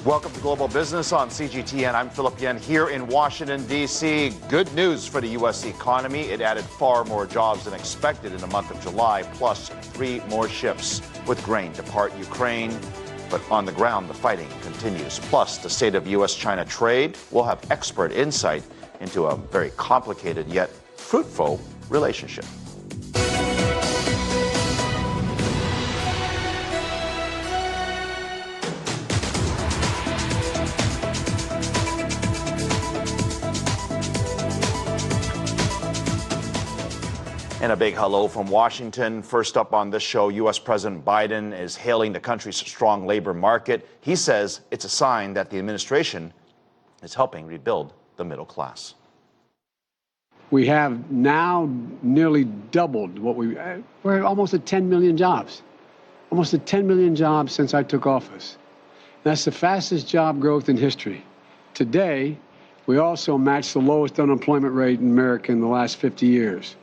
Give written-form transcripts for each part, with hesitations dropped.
Welcome to Global Business on CGTN. I'm Phillip Yin here in Washington, D.C. Good news for the U.S. economy. It added far more jobs than expected in the month of July, plus 3 more ships with grain depart Ukraine. But on the ground, the fighting continues. Plus, the state of U.S.-China trade will have expert insight into a very complicated yet fruitful relationship. And a big hello from Washington. First up on this show, U.S. President Biden is hailing the country's strong labor market. He says it's a sign that the administration is helping rebuild the middle class. We have now nearly doubled we're almost at 10 million jobs. Almost at 10 million jobs since I took office. That's the fastest job growth in history. Today, we also matched the lowest unemployment rate in America in the last 50 years.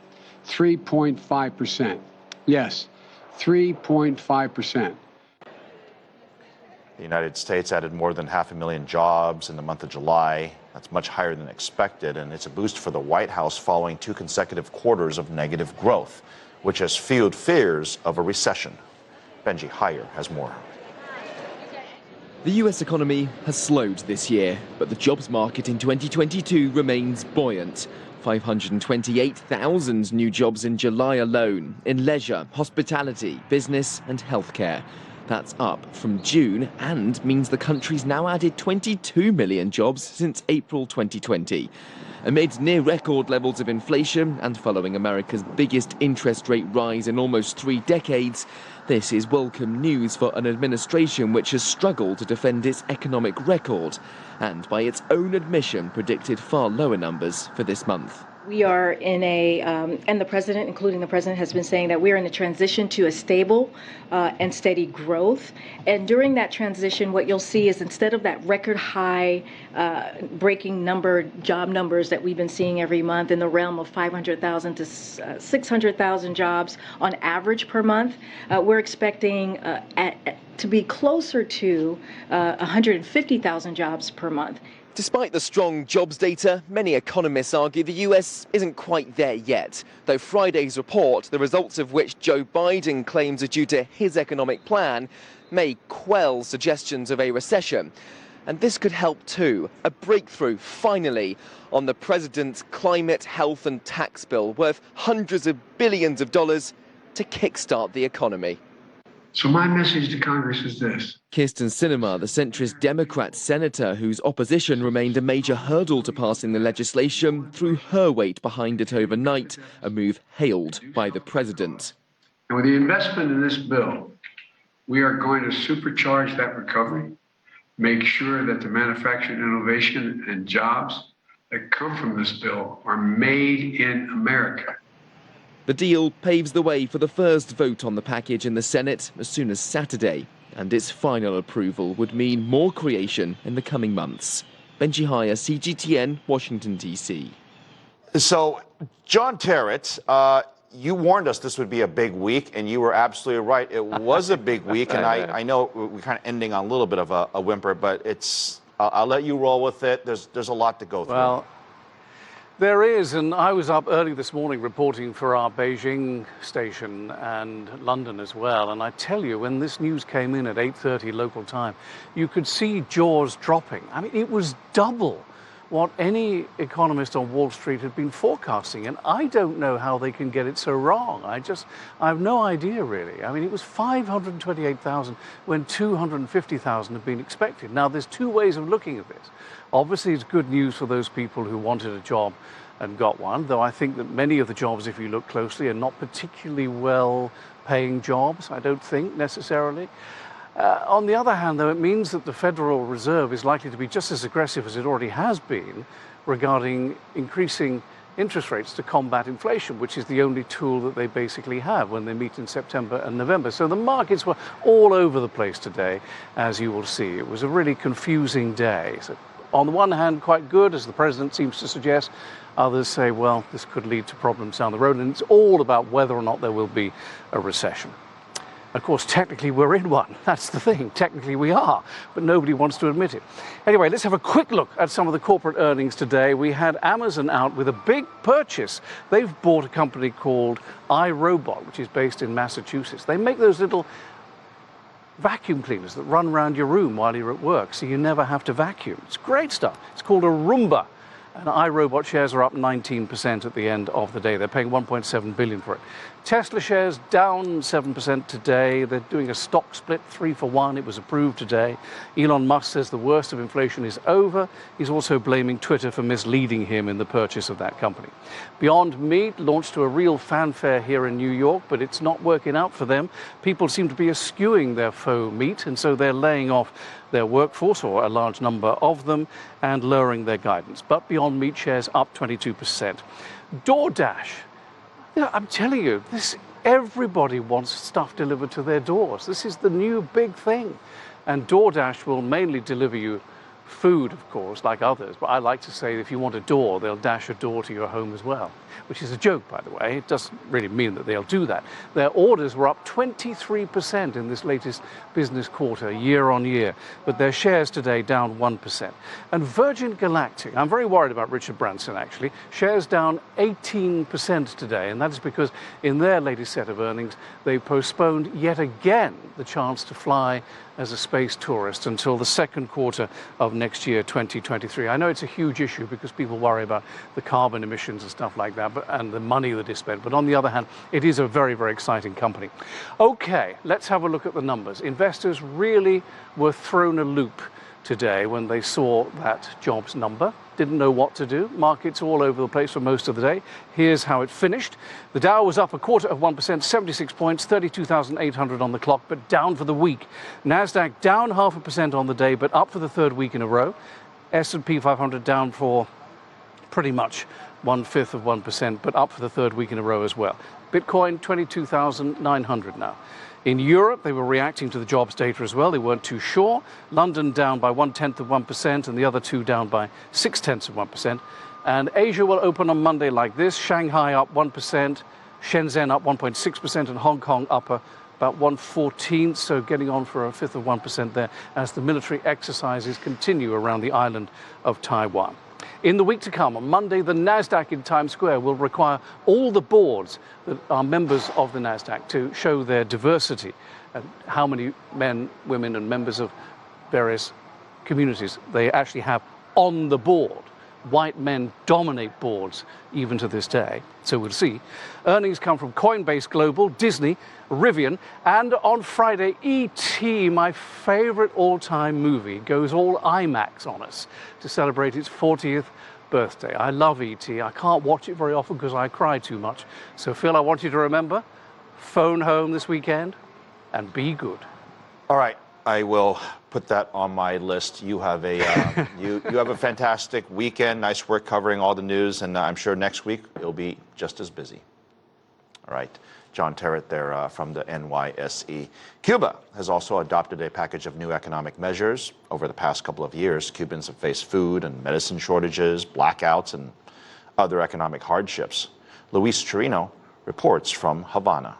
3.5%. Yes, 3.5%. The United States added more than 500,000 jobs in the month of July. That's much higher than expected, and it's a boost for the White House following 2 consecutive quarters of negative growth, which has fueled fears of a recession. Benji Heyer has more. The U.S. economy has slowed this year, but the jobs market in 2022 remains buoyant. 528,000 new jobs in July alone in leisure, hospitality, business and healthcare. That's up from June and means the country's now added 22 million jobs since April 2020. Amid near-record levels of inflation and following America's biggest interest rate rise in almost 3 decades, this is welcome news for an administration which has struggled to defend its economic record and, by its own admission, predicted far lower numbers for this month. We are in and the president, including the president, has been saying that we are in a transition to a stable and steady growth. And during that transition, what you'll see is instead of that record high breaking job numbers that we've been seeing every month in the realm of 500,000 to 600,000 jobs on average per month, we're expecting to be closer to 150,000 jobs per month. Despite the strong jobs data, many economists argue the US isn't quite there yet, though Friday's report, the results of which Joe Biden claims are due to his economic plan, may quell suggestions of a recession. And this could help too, a breakthrough, finally, on the president's climate, health and tax bill worth hundreds of billions of dollars to kickstart the economy. So my message to Congress is this. Kyrsten Sinema, the centrist Democrat senator whose opposition remained a major hurdle to passing the legislation, threw her weight behind it overnight, a move hailed by the president. And with the investment in this bill, we are going to supercharge that recovery, make sure that the manufacturing, innovation and jobs that come from this bill are made in America. The deal paves the way for the first vote on the package in the Senate as soon as Saturday, and its final approval would mean more creation in the coming months. Benji Heyer, CGTN, Washington, D.C. So, John Terrett, you warned us this would be a big week, and you were absolutely right. It was a big week, and I know we're kind of ending on a little bit of a whimper, but I'll let you roll with it. There's a lot to go through. Well, there is, and I was up early this morning reporting for our Beijing station and London as well, and I tell you, when this news came in at 8:30 local time, you could see jaws dropping. I mean, it was double what any economist on Wall Street had been forecasting, and I don't know how they can get it so wrong. I have no idea, really. I mean, it was 528,000 when 250,000 had been expected. Now, there's 2 ways of looking at this. Obviously, it's good news for those people who wanted a job and got one, though I think that many of the jobs, if you look closely, are not particularly well-paying jobs, I don't think, necessarily. On the other hand, though, it means that the Federal Reserve is likely to be just as aggressive as it already has been regarding increasing interest rates to combat inflation, which is the only tool that they basically have when they meet in September and November. So the markets were all over the place today, as you will see. It was a really confusing day. So on the one hand, quite good, as the president seems to suggest. Others say, well, this could lead to problems down the road, and it's all about whether or not there will be a recession. Of course, technically we're in one. That's the thing. Technically we are, but nobody wants to admit it. Anyway, let's have a quick look at some of the corporate earnings today. We had Amazon out with a big purchase. They've bought a company called iRobot, which is based in Massachusetts. They make those little vacuum cleaners that run around your room while you're at work, so you never have to vacuum. It's great stuff. It's called a Roomba. And iRobot shares are up 19% at the end of the day. They're paying $1.7 billion for it. Tesla shares down 7% today. They're doing a stock split, 3-for-1. It was approved today. Elon Musk says the worst of inflation is over. He's also blaming Twitter for misleading him in the purchase of that company. Beyond Meat launched to a real fanfare here in New York, but it's not working out for them. People seem to be eschewing their faux meat, and so they're laying off their workforce, or a large number of them, and lowering their guidance. But Beyond Meat shares up 22%. DoorDash. You know, I'm telling you, everybody wants stuff delivered to their doors. This is the new big thing. And DoorDash will mainly deliver you food, of course, like others. But I like to say if you want a door, they'll dash a door to your home as well, which is a joke, by the way. It doesn't really mean that they'll do that. Their orders were up 23% in this latest business quarter, year on year, but their shares today down 1%. And Virgin Galactic, I'm very worried about Richard Branson, actually, shares down 18% today, and that is because in their latest set of earnings, they postponed yet again the chance to fly as a space tourist until the second quarter of next year, 2023. I know it's a huge issue because people worry about the carbon emissions and stuff like that, and the money that is spent. But on the other hand, it is a very, very exciting company. Okay, let's have a look at the numbers. Investors really were thrown a loop today when they saw that jobs number. Didn't know what to do. Markets all over the place for most of the day. Here's how it finished. The Dow was up 0.25%, 76 points, 32,800 on the clock, but down for the week. Nasdaq down 0.5% on the day, but up for the third week in a row. S&P 500 down for pretty much 0.1%, but up for the third week in a row as well. Bitcoin 22,900 now. In Europe, they were reacting to the jobs data as well. They weren't too sure. London down by 0.1%, and the other two down by 0.6%. And Asia will open on Monday like this. Shanghai up 1%, Shenzhen up 1.6%, and Hong Kong up about 1/14, so getting on for 1/5% there as the military exercises continue around the island of Taiwan. In the week to come, on Monday, the Nasdaq in Times Square will require all the boards that are members of the Nasdaq to show their diversity and how many men, women, and members of various communities they actually have on the board. White men dominate boards even to this day, so we'll see. Earnings come from Coinbase Global, Disney, Rivian, and on Friday, E.T., my favorite all-time movie, goes all IMAX on us to celebrate its 40th birthday. I love E.T. I can't watch it very often because I cry too much. So, Phil, I want you to remember, phone home this weekend and be good. All right. I will put that on my list. You have a you have a fantastic weekend. Nice work covering all the news, and I'm sure next week you'll be just as busy. All right, John Terrett there from the NYSE. Cuba has also adopted a package of new economic measures. Over the past couple of years, Cubans have faced food and medicine shortages, blackouts, and other economic hardships. Luis Chirino reports from Havana.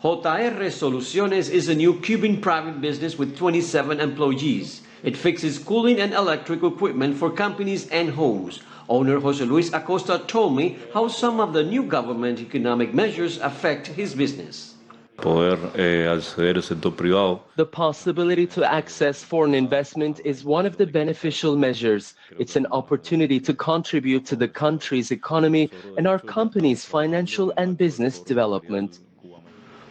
JR Soluciones is a new Cuban private business with 27 employees. It fixes cooling and electric equipment for companies and homes. Owner Jose Luis Acosta told me how some of the new government economic measures affect his business. The possibility to access foreign investment is one of the beneficial measures. It's an opportunity to contribute to the country's economy and our company's financial and business development.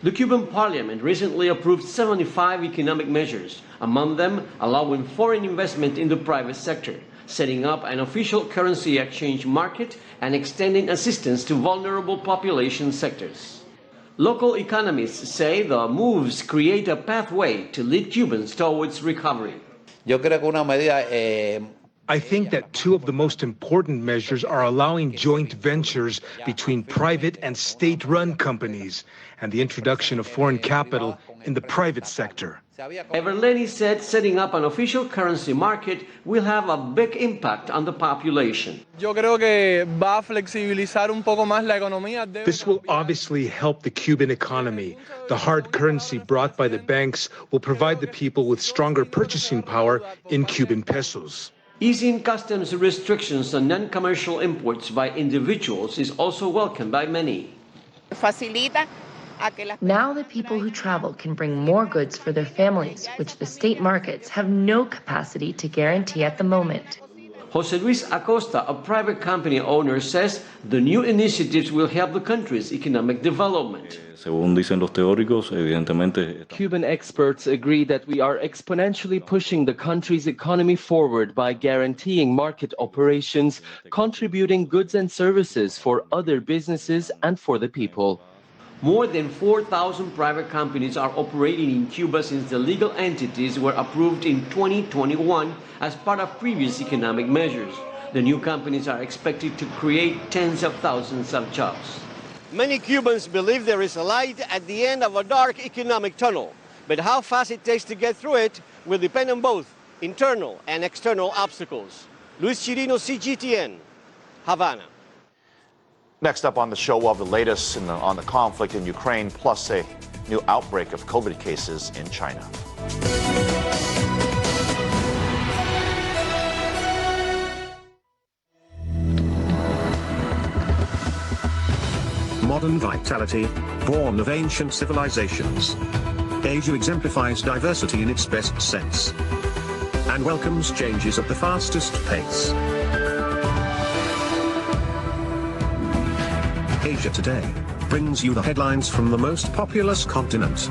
The Cuban parliament recently approved 75 economic measures, among them allowing foreign investment in the private sector, setting up an official currency exchange market, and extending assistance to vulnerable population sectors. Local economists say the moves create a pathway to lead Cubans towards recovery. I think that two of the most important measures are allowing joint ventures between private and state-run companies and the introduction of foreign capital in the private sector. Everleni said setting up an official currency market will have a big impact on the population. This will obviously help the Cuban economy. The hard currency brought by the banks will provide the people with stronger purchasing power in Cuban pesos. Easing customs restrictions on non-commercial imports by individuals is also welcomed by many. Now the people who travel can bring more goods for their families, which the state markets have no capacity to guarantee at the moment. Jose Luis Acosta, a private company owner, says the new initiatives will help the country's economic development. Cuban experts agree that we are exponentially pushing the country's economy forward by guaranteeing market operations, contributing goods and services for other businesses and for the people. More than 4,000 private companies are operating in Cuba since the legal entities were approved in 2021 as part of previous economic measures. The new companies are expected to create tens of thousands of jobs. Many Cubans believe there is a light at the end of a dark economic tunnel, but how fast it takes to get through it will depend on both internal and external obstacles. Luis Chirino, CGTN, Havana. Next up on the show, we'll have the latest on the conflict in Ukraine, plus a new outbreak of COVID cases in China. Modern vitality, born of ancient civilizations. Asia exemplifies diversity in its best sense and welcomes changes at the fastest pace. Asia Today brings you the headlines from the most populous continent,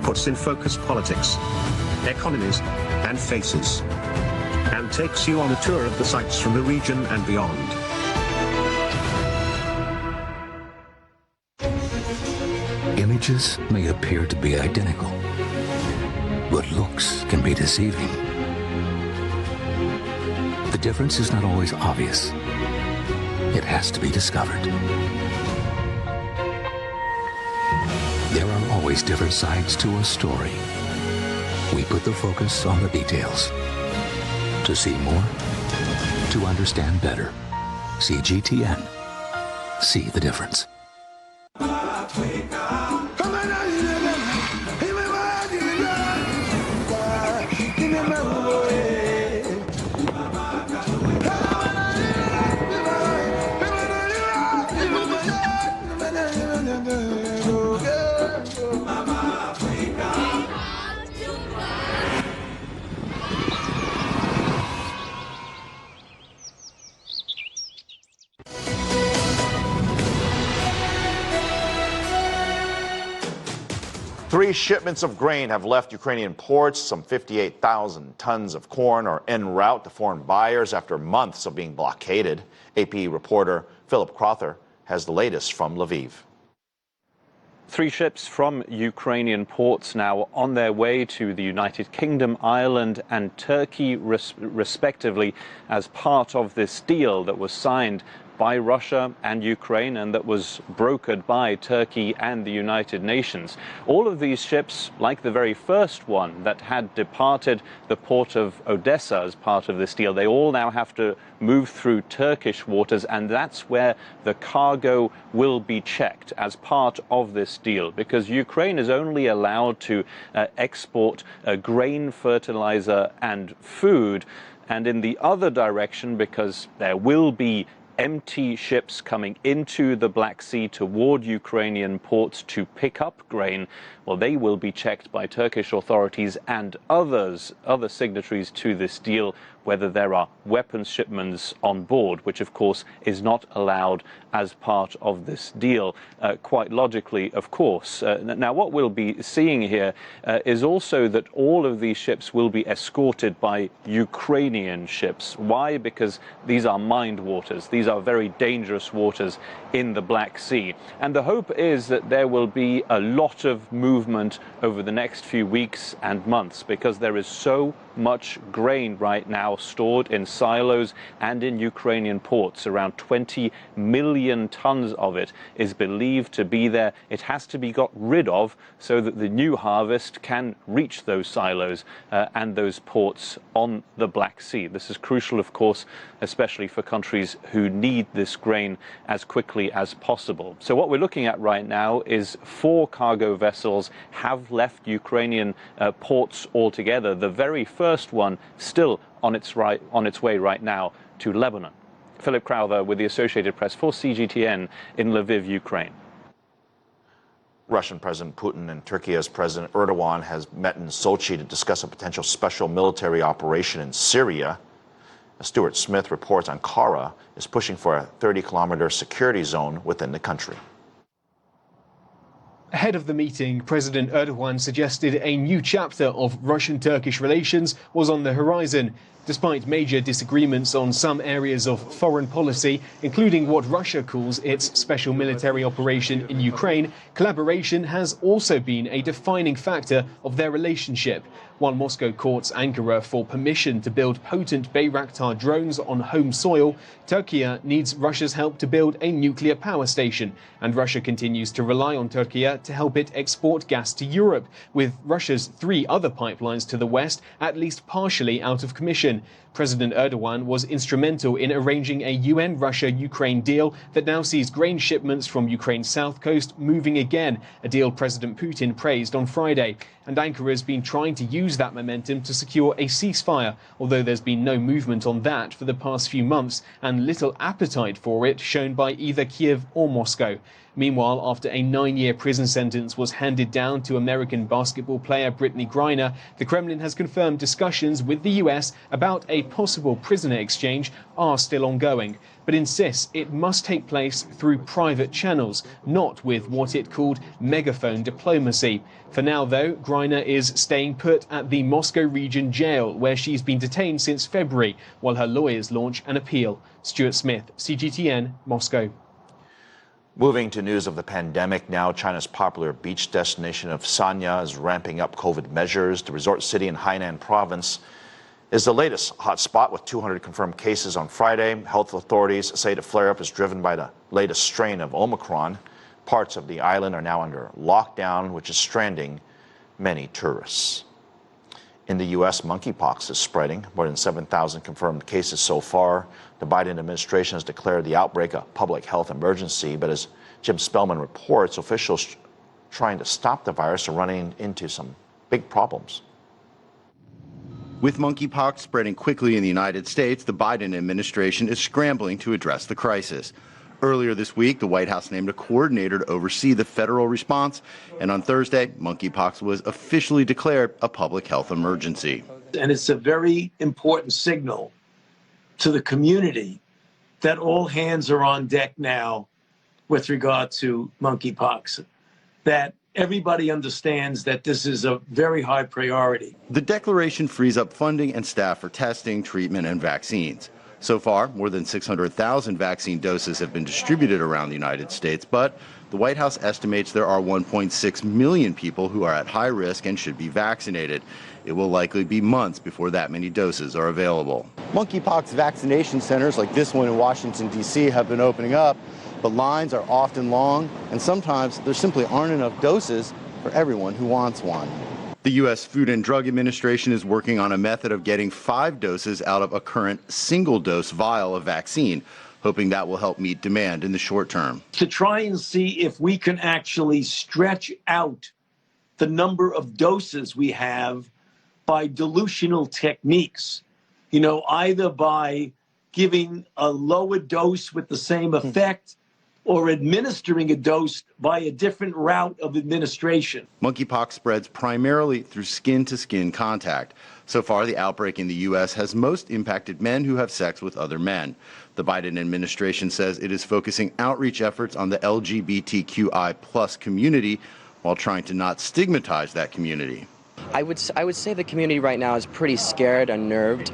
puts in focus politics, economies, and faces, and takes you on a tour of the sights from the region and beyond. Images may appear to be identical, but looks can be deceiving. The difference is not always obvious. It has to be discovered. There are always different sides to a story. We put the focus on the details. To see more, to understand better. CGTN. See the difference. Three shipments of grain have left Ukrainian ports. Some 58,000 tons of corn are en route to foreign buyers after months of being blockaded. AP reporter Phillip Yin has the latest from Lviv. Three ships from Ukrainian ports now on their way to the United Kingdom, Ireland and Turkey, respectively, as part of this deal that was signed by Russia and Ukraine and that was brokered by Turkey and the United Nations. All of these ships, like the very first one that had departed the port of Odessa as part of this deal, they all now have to move through Turkish waters, and that's where the cargo will be checked as part of this deal, because Ukraine is only allowed to export grain, fertilizer and food. And in the other direction, because there will be empty ships coming into the Black Sea toward Ukrainian ports to pick up grain, well, they will be checked by Turkish authorities and other signatories to this deal, whether there are weapons shipments on board, which of course is not allowed as part of this deal, quite logically, of course. Now, what we'll be seeing here is also that all of these ships will be escorted by Ukrainian ships. Why? Because these are mined waters. These are very dangerous waters in the Black Sea. And the hope is that there will be a lot of movement over the next few weeks and months, because there is so much grain right now stored in silos and in Ukrainian ports. Around 20 million tons of it is believed to be there. It has to be got rid of so that the new harvest can reach those silos and those ports on the Black Sea. This is crucial, of course, especially for countries who need this grain as quickly as possible. So what we're looking at right now is 4 cargo vessels have left Ukrainian ports altogether. The very first one still on its way right now to Lebanon. Philip Crowther with the Associated Press for CGTN in Lviv, Ukraine. Russian President Putin and Turkey's President Erdogan has met in Sochi to discuss a potential special military operation in Syria. Stuart Smith reports Ankara is pushing for a 30-kilometer security zone within the country. Ahead of the meeting, President Erdogan suggested a new chapter of Russian-Turkish relations was on the horizon. Despite major disagreements on some areas of foreign policy, including what Russia calls its special military operation in Ukraine, collaboration has also been a defining factor of their relationship. While Moscow courts Ankara for permission to build potent Bayraktar drones on home soil, Turkey needs Russia's help to build a nuclear power station, and Russia continues to rely on Turkey to help it export gas to Europe, with Russia's 3 other pipelines to the west at least partially out of commission. President Erdogan was instrumental in arranging a UN-Russia-Ukraine deal that now sees grain shipments from Ukraine's south coast moving again, a deal President Putin praised on Friday. And Ankara has been trying to use that momentum to secure a ceasefire, although there's been no movement on that for the past few months, and little appetite for it shown by either Kiev or Moscow. Meanwhile, after a 9-year prison sentence was handed down to American basketball player Brittany Griner, the Kremlin has confirmed discussions with the US about a possible prisoner exchange are still ongoing, but insists it must take place through private channels, not with what it called megaphone diplomacy. For now, though, Griner is staying put at the Moscow region jail, where she's been detained since February, while her lawyers launch an appeal. Stuart Smith, CGTN, Moscow. Moving to news of the pandemic now, China's popular beach destination of Sanya is ramping up COVID measures. The resort city in Hainan province is the latest hotspot with 200 confirmed cases on Friday. Health authorities say the flare-up is driven by the latest strain of Omicron. Parts of the island are now under lockdown, which is stranding many tourists. In the U.S., monkeypox is spreading. More than 7,000 confirmed cases so far. The Biden administration has declared the outbreak a public health emergency, but as Jim Spellman reports, officials trying to stop the virus are running into some big problems. With monkeypox spreading quickly in the United States, the Biden administration is scrambling to address the crisis. Earlier this week, the White House named a coordinator to oversee the federal response, and on Thursday, monkeypox was officially declared a public health emergency. And it's a very important signal to the community that all hands are on deck now with regard to monkeypox, that everybody understands that this is a very high priority. The declaration frees up funding and staff for testing, treatment, and vaccines. So far, more than 600,000 vaccine doses have been distributed around the United States, but the White House estimates there are 1.6 million people who are at high risk and should be vaccinated. It will likely be months before that many doses are available. Monkeypox vaccination centers like this one in Washington, D.C. have been opening up, but lines are often long, and sometimes there simply aren't enough doses for everyone who wants one. The U.S. Food and Drug Administration is working on a method of getting 5 doses out of a current single-dose vial of vaccine, hoping that will help meet demand in the short term. To try and see if we can actually stretch out the number of doses we have by dilutional techniques, either by giving a lower dose with the same effect or administering a dose by a different route of administration. Monkeypox spreads primarily through skin-to-skin contact. So far, the outbreak in the U.S. has most impacted men who have sex with other men. The Biden administration says it is focusing outreach efforts on the LGBTQI+ community while trying to not stigmatize that community. I would say the community right now is pretty scared, unnerved.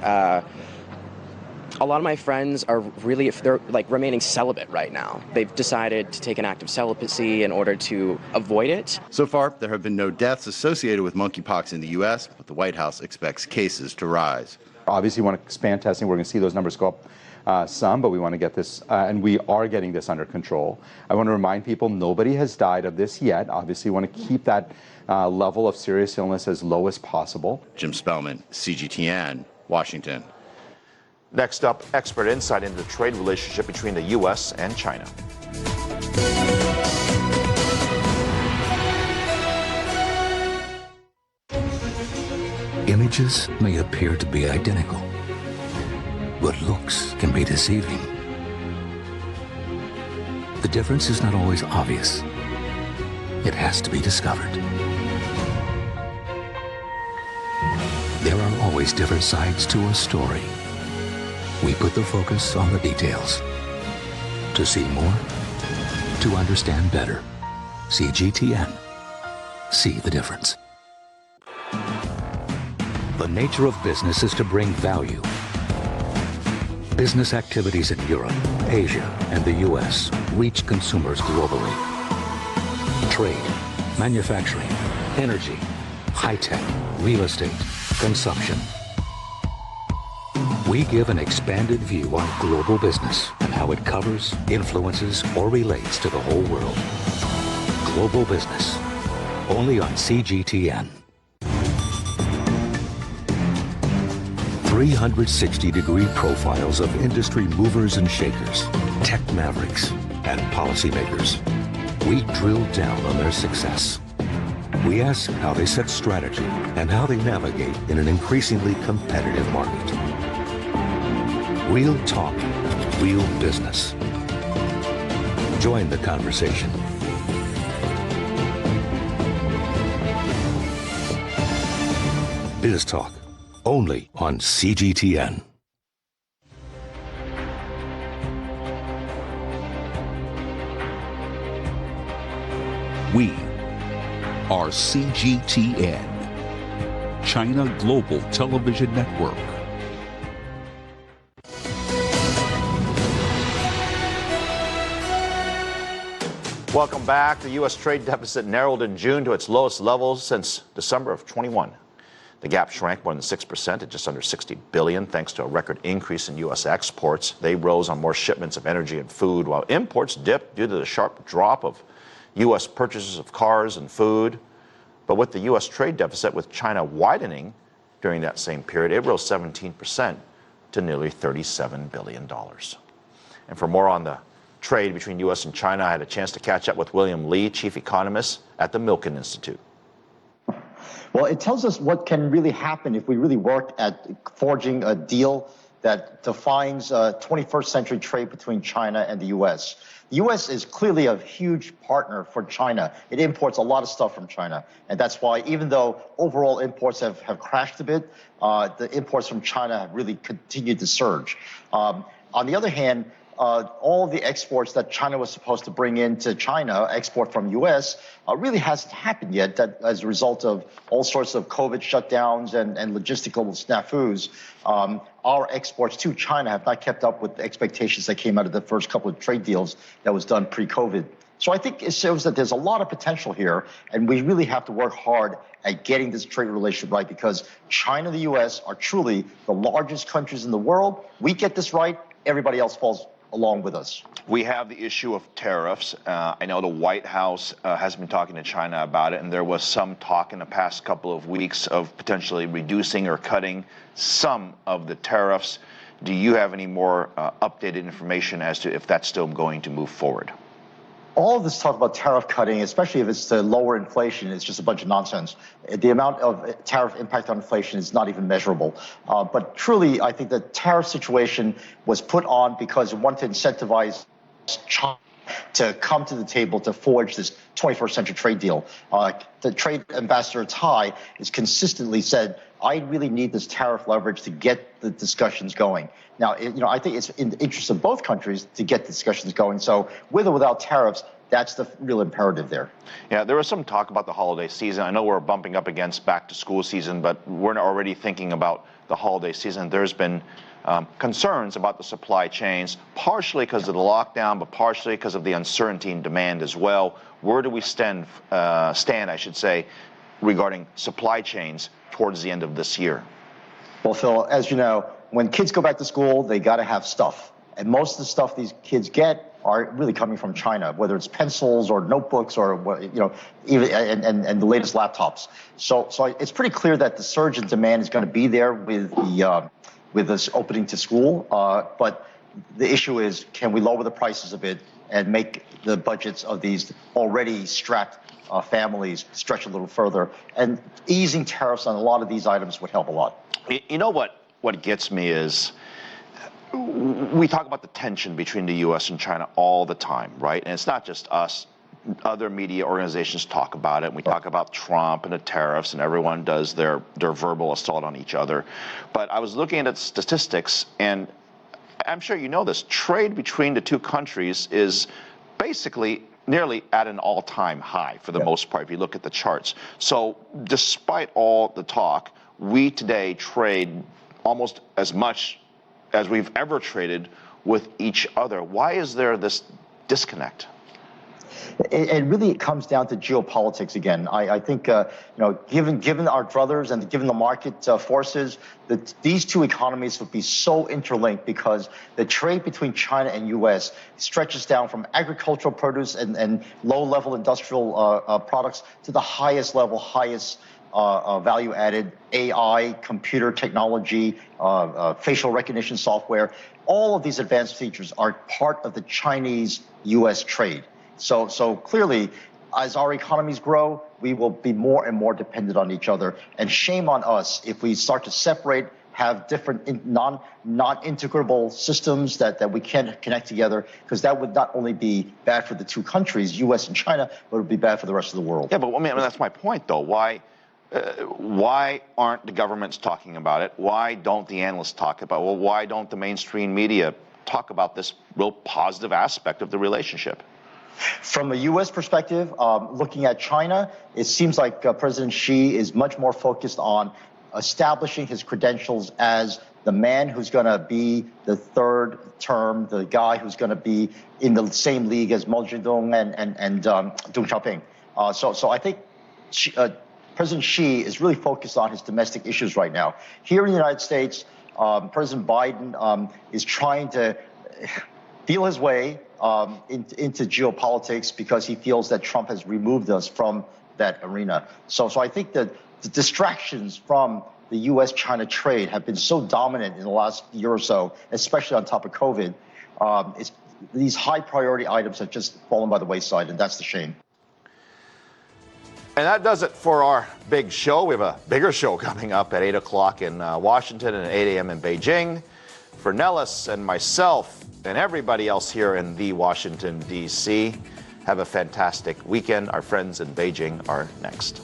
A lot of my friends are really, they're like remaining celibate right now. They've decided to take an act of celibacy in order to avoid it. So far, there have been no deaths associated with monkeypox in the U.S., but the White House expects cases to rise. Obviously, we want to expand testing. We're going to see those numbers go up some, but we want to get this, and we are getting this under control. I want to remind people nobody has died of this yet. Obviously, we want to keep that level of serious illness as low as possible. Jim Spellman, CGTN, Washington. Next up, expert insight into the trade relationship between the U.S. and China. Images may appear to be identical, but looks can be deceiving. The difference is not always obvious. It has to be discovered. There are always different sides to a story. We put the focus on the details. To see more, to understand better. CGTN. See the difference. The nature of business is to bring value. Business activities in Europe, Asia, and the US reach consumers globally. Trade, manufacturing, energy, high-tech, real estate, consumption. We give an expanded view on global business and how it covers, influences, or relates to the whole world. Global business, only on CGTN. 360-degree profiles of industry movers and shakers, tech mavericks, and policymakers. We drill down on their success. We ask how they set strategy and how they navigate in an increasingly competitive market. Real talk, real business. Join the conversation. Biz Talk, only on CGTN. We are CGTN, China Global Television Network. Welcome back. The U.S. trade deficit narrowed in June to its lowest levels since December of 21. The gap shrank more than 6% at just under $60 billion, thanks to a record increase in U.S. exports. They rose on more shipments of energy and food, while imports dipped due to the sharp drop of U.S. purchases of cars and food. But with the U.S. trade deficit with China widening during that same period, it rose 17% to nearly $37 billion. And for more on the trade between U.S. and China, I had a chance to catch up with William Lee, chief economist at the Milken Institute. Well, it tells us what can really happen if we really work at forging a deal that defines 21st century trade between China and the U.S. The U.S. is clearly a huge partner for China. It imports a lot of stuff from China. And that's why even though overall imports have crashed a bit, the imports from China have really continued to surge. On the other hand, all the exports that China was supposed to bring into China, export from U.S., really hasn't happened yet. That as a result of all sorts of COVID shutdowns and logistical snafus, our exports to China have not kept up with the expectations that came out of the first couple of trade deals that was done pre-COVID. So I think it shows that there's a lot of potential here, and we really have to work hard at getting this trade relationship right, because China and the U.S. are truly the largest countries in the world. We get this right, everybody else falls along with us. We have the issue of tariffs. I know the White House has been talking to China about it, and there was some talk in the past couple of weeks of potentially reducing or cutting some of the tariffs. Do you have any more updated information as to if that's still going to move forward? All of this talk about tariff cutting, especially if it's to lower inflation, is just a bunch of nonsense. The amount of tariff impact on inflation is not even measurable. But truly, I think the tariff situation was put on because it wanted to incentivize China to come to the table to forge this 21st century trade deal. The trade ambassador Tai has consistently said, I really need this tariff leverage to get the discussions going. Now, I think it's in the interest of both countries to get discussions going. So with or without tariffs, that's the real imperative there. Yeah, there was some talk about the holiday season. I know we're bumping up against back to school season, but we're already thinking about the holiday season. There's been concerns about the supply chains, partially because of the lockdown, but partially because of the uncertainty in demand as well. Where do we stand, I should say, regarding supply chains towards the end of this year? Well, Phil, as you know, when kids go back to school, they got to have stuff. And most of the stuff these kids get are really coming from China, whether it's pencils or notebooks or, even and the latest laptops. So it's pretty clear that the surge in demand is going to be there with this opening to school. But the issue is, can we lower the prices a bit and make the budgets of these already strapped families stretch a little further? And easing tariffs on a lot of these items would help a lot. You know what gets me is, we talk about the tension between the U.S. and China all the time, right? And it's not just us. Other media organizations talk about it. We talk about Trump and the tariffs, and everyone does their verbal assault on each other. But I was looking at statistics, and I'm sure you know this. Trade between the two countries is basically nearly at an all-time high for the most part, if you look at the charts. So despite all the talk, we today trade almost as much as we've ever traded with each other. Why is there this disconnect? It really comes down to geopolitics again. I think, given our druthers and given the market forces, that these two economies would be so interlinked, because the trade between China and U.S. stretches down from agricultural produce and low-level industrial products to the highest level, value-added AI, computer technology, facial recognition software. All of these advanced features are part of the Chinese-U.S. trade. So clearly, as our economies grow, we will be more and more dependent on each other. And shame on us if we start to separate, have different non-integrable systems that we can't connect together, because that would not only be bad for the two countries, U.S. and China, but it would be bad for the rest of the world. Yeah, but I mean, that's my point, though. Why aren't the governments talking about it? Why don't the analysts talk about it? Well, why don't the mainstream media talk about this real positive aspect of the relationship? From a U.S. perspective, looking at China, it seems like President Xi is much more focused on establishing his credentials as the man who's going to be the third term, the guy who's going to be in the same league as Mao Zedong and Deng Xiaoping. So I think President Xi is really focused on his domestic issues right now. Here in the United States, President Biden is trying to feel his way into geopolitics, because he feels that Trump has removed us from that arena. So I think that the distractions from the U.S.-China trade have been so dominant in the last year or so, especially on top of COVID. These high priority items have just fallen by the wayside, and that's the shame. And that does it for our big show. We have a bigger show coming up at 8 o'clock in Washington and at 8 a.m. in Beijing. For Nellis and myself and everybody else here in the Washington, D.C., have a fantastic weekend. Our friends in Beijing are next.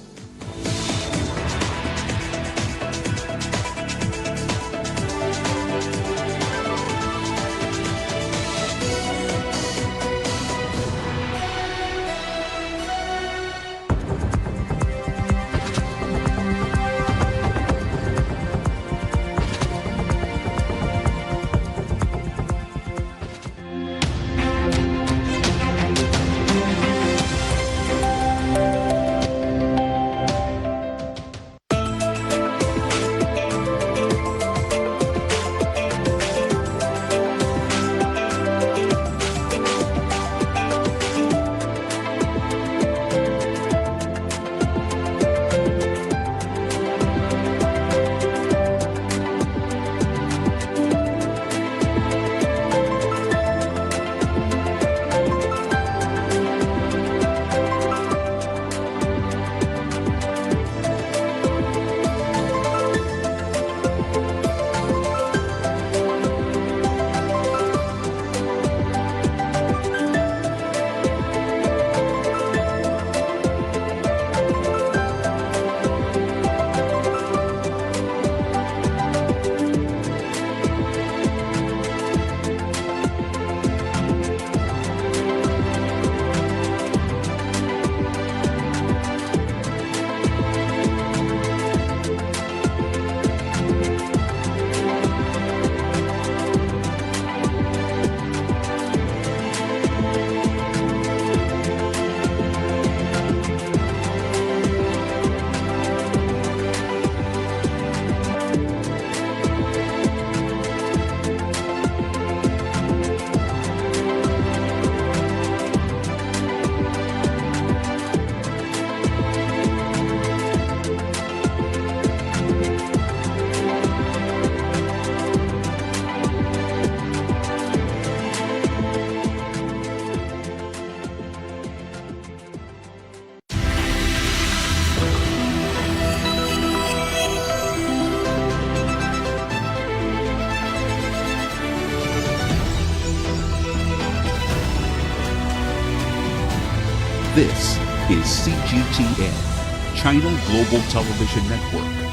This is CGTN, China Global Television Network.